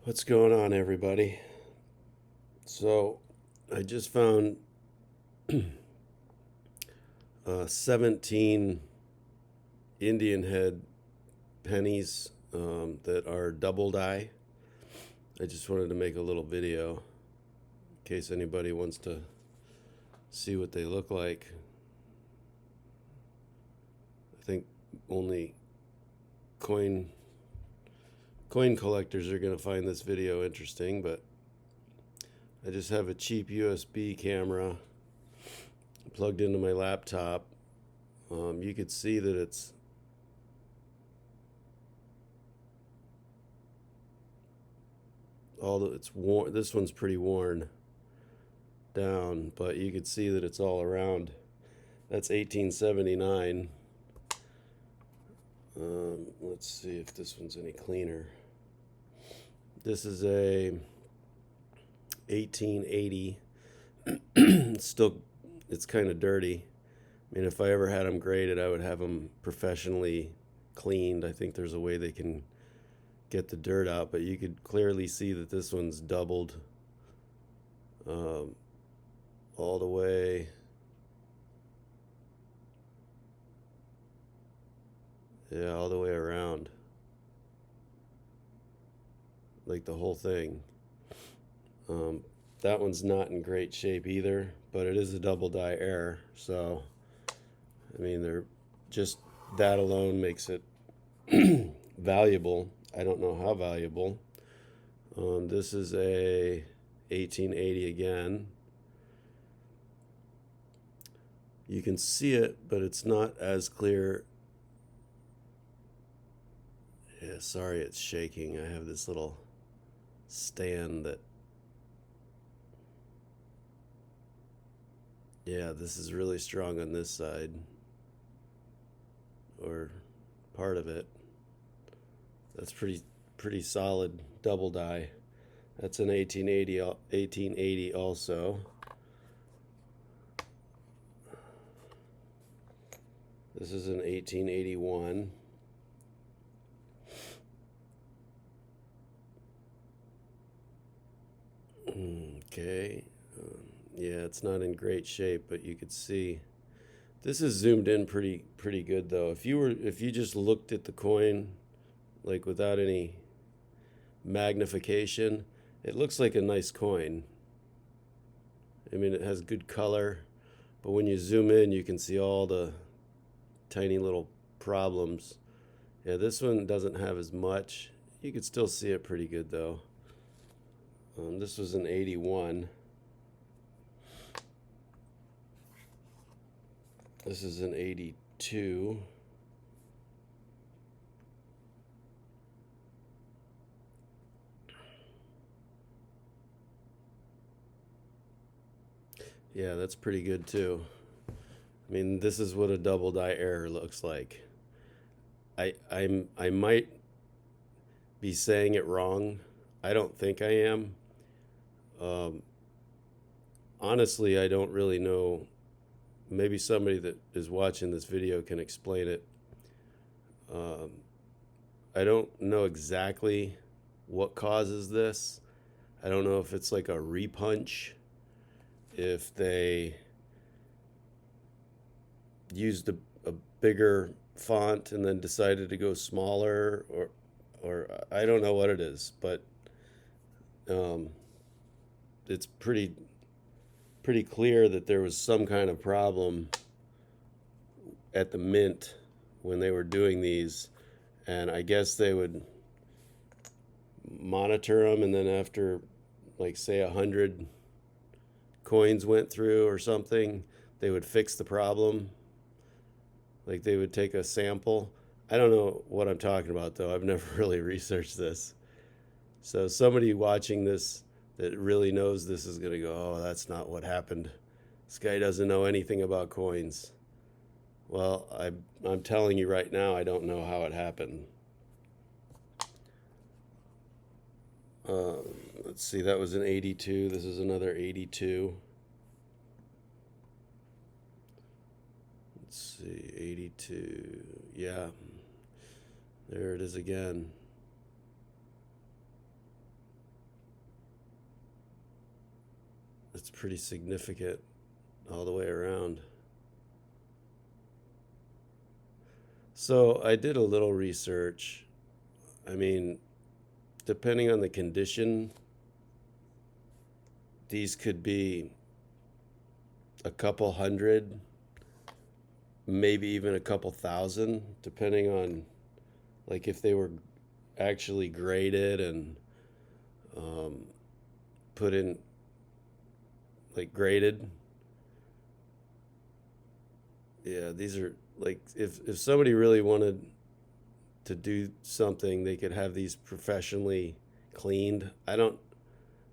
What's going on, everybody? So, I just found 17 Indian head pennies that are double die. I just wanted to make a little video in case anybody wants to see what they look like. I think only coin collectors are going to find this video interesting, but I just have a cheap USB camera plugged into my laptop. You could see that it's worn. This one's pretty worn down, but you could see that it's all around. That's 1879. Let's see if this one's any cleaner. This is a 1880. It's kind of dirty. I mean, if I ever had them graded, I would have them professionally cleaned. I think there's a way they can get the dirt out, but you could clearly see that this one's doubled all the way. Yeah, all the way around. Like the whole thing. That one's not in great shape either, but it is a double die error. So, I mean, they're just that alone makes it valuable. I don't know how valuable. This is a 1880 again. You can see it, but it's not as clear. Yeah, sorry, it's shaking. I have this little stand that. Yeah, this is really strong on this side, or part of it. That's pretty solid double die. That's an 1880 also. This is an 1881. Okay. Yeah, it's not in great shape, but you could see this is zoomed in pretty good though. If you just looked at the coin like without any magnification, it looks like a nice coin. I mean, it has good color, but when you zoom in, you can see all the tiny little problems. Yeah, this one doesn't have as much. You could still see it pretty good though. This was an 81. This is an 82. Yeah, that's pretty good too. I mean, this is what a double die error looks like. I might be saying it wrong. I don't think I am. Um, Honestly, I don't really know. Maybe somebody that is watching this video can explain it. Um, I don't know exactly what causes this. I don't know if it's like a repunch, if they used a bigger font and then decided to go smaller, or I don't know what it is, but um, it's pretty clear that there was some kind of problem at the mint when they were doing these, and I guess they would monitor them, and then after, like, say 100 coins went through or something, they would fix the problem. Like, they would take a sample. I don't know what I'm talking about though. I've never really researched this. So somebody watching this that really knows this is going to go, oh, that's not what happened. This guy doesn't know anything about coins. Well, I'm telling you right now, I don't know how it happened. Let's see, that was an 82. This is another 82. Let's see, 82. Yeah, there it is again. it's pretty significant all the way around. So I did a little research. I mean, depending on the condition, these could be a couple hundred, maybe even a couple thousand, depending on like if they were actually graded and um, put in like graded. Yeah, these are like if somebody really wanted to do something, they could have these professionally cleaned. I don't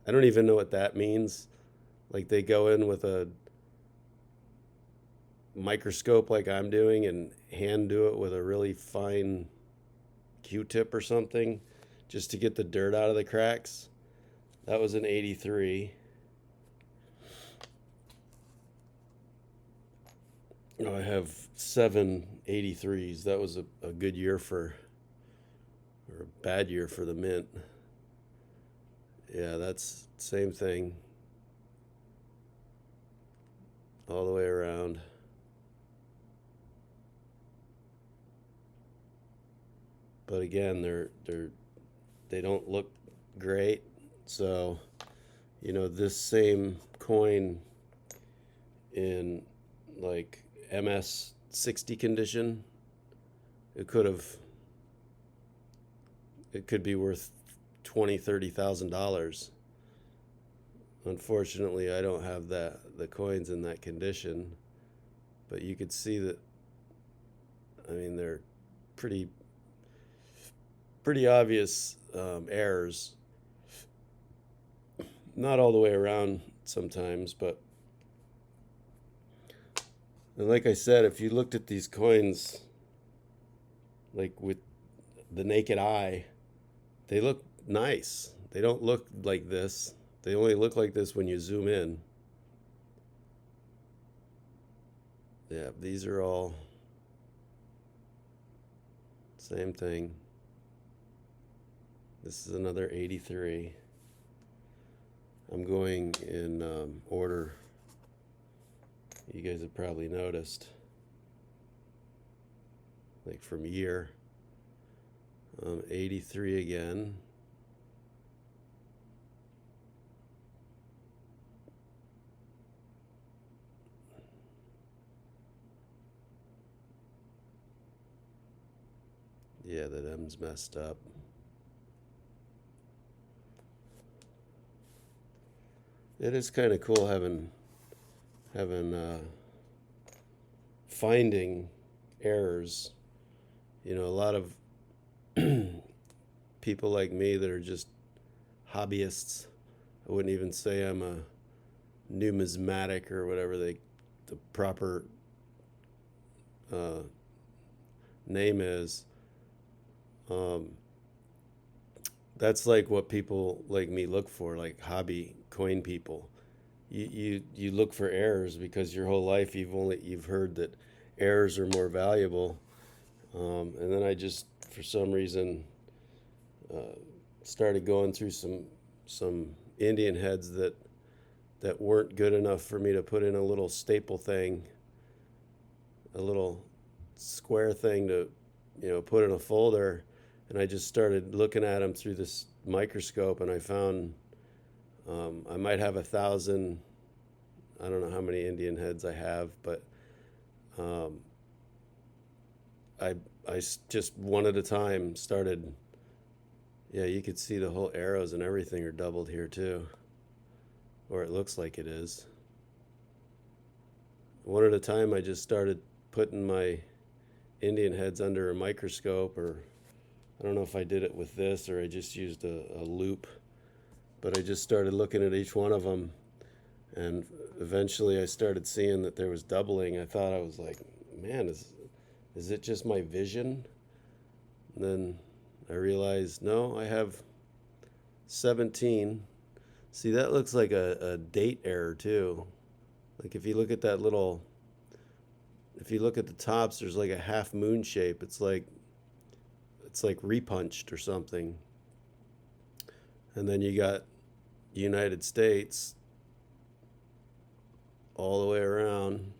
even know what that means. Like they go in with a microscope like I'm doing and hand do it with a really fine Q-tip or something just to get the dirt out of the cracks. That was an 83. I have 7 83s. That was a good year or a bad year for the mint. Yeah, that's same thing all the way around. But again, they don't look great. So, this same coin in like MS 60 condition, it could be worth 20 30,000 dollars. Unfortunately, I don't have the coins in that condition, but you could see that. I mean, they're pretty obvious errors. Not all the way around sometimes, but and like I said, if you looked at these coins like with the naked eye, they look nice. They don't look like this. They only look like this when you zoom in. Yeah, these are all same thing. This is another 83. I'm going in order. You guys have probably noticed, like from year. 83 again. Yeah, that M's messed up. It is kind of cool having finding errors. A lot of people like me that are just hobbyists. I wouldn't even say I'm a numismatic or whatever the proper uh, name is. Um, that's like what people like me look for, like hobby coin people. You look for errors because your whole life you've heard that errors are more valuable. And then I just for some reason started going through some Indian heads that weren't good enough for me to put in a little staple thing, a little square thing to put in a folder. And I just started looking at them through this microscope, and I found I might have 1,000. I don't know how many Indian heads I have, but um, I just one at a time started. Yeah, you could see the whole arrows and everything are doubled here too, or it looks like it is. One at a time, I just started putting my Indian heads under a microscope, or I don't know if I did it with this or I just used a loop, but I just started looking at each one of them, and eventually I started seeing that there was doubling. I thought, I was like, man, is it just my vision? And then I realized, no, I have 17. See, that looks like a date error too. Like if you look at if you look at the tops, there's like a half moon shape. It's like repunched or something. And then you got United States, all the way around.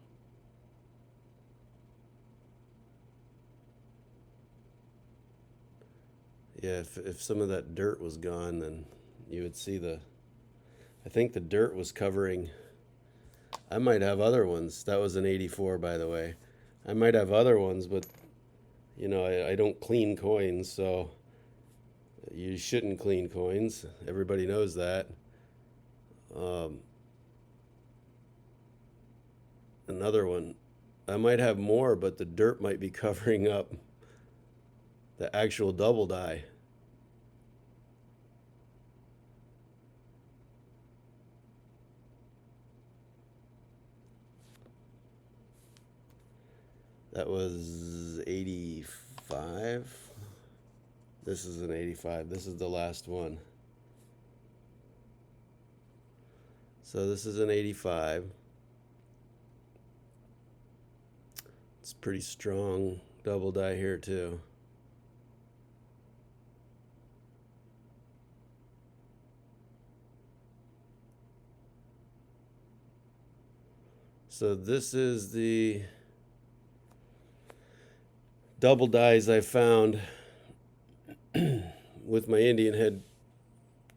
Yeah, if some of that dirt was gone, then you would see I think the dirt was covering. I might have other ones. That was an 84, by the way. I might have other ones, but I don't clean coins, so you shouldn't clean coins. Everybody knows that. Um, Another one. I might have more, but the dirt might be covering up the actual double die. That was 85. This is an 85. This is the last one. So this is an 85. It's pretty strong double die here too. So this is the double dies I found with my Indian head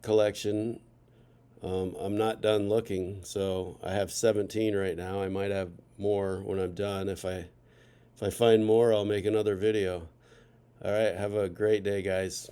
collection. I'm not done looking, so I have 17 right now. I might have more when I'm done. If I find more, I'll make another video. All right, have a great day, guys.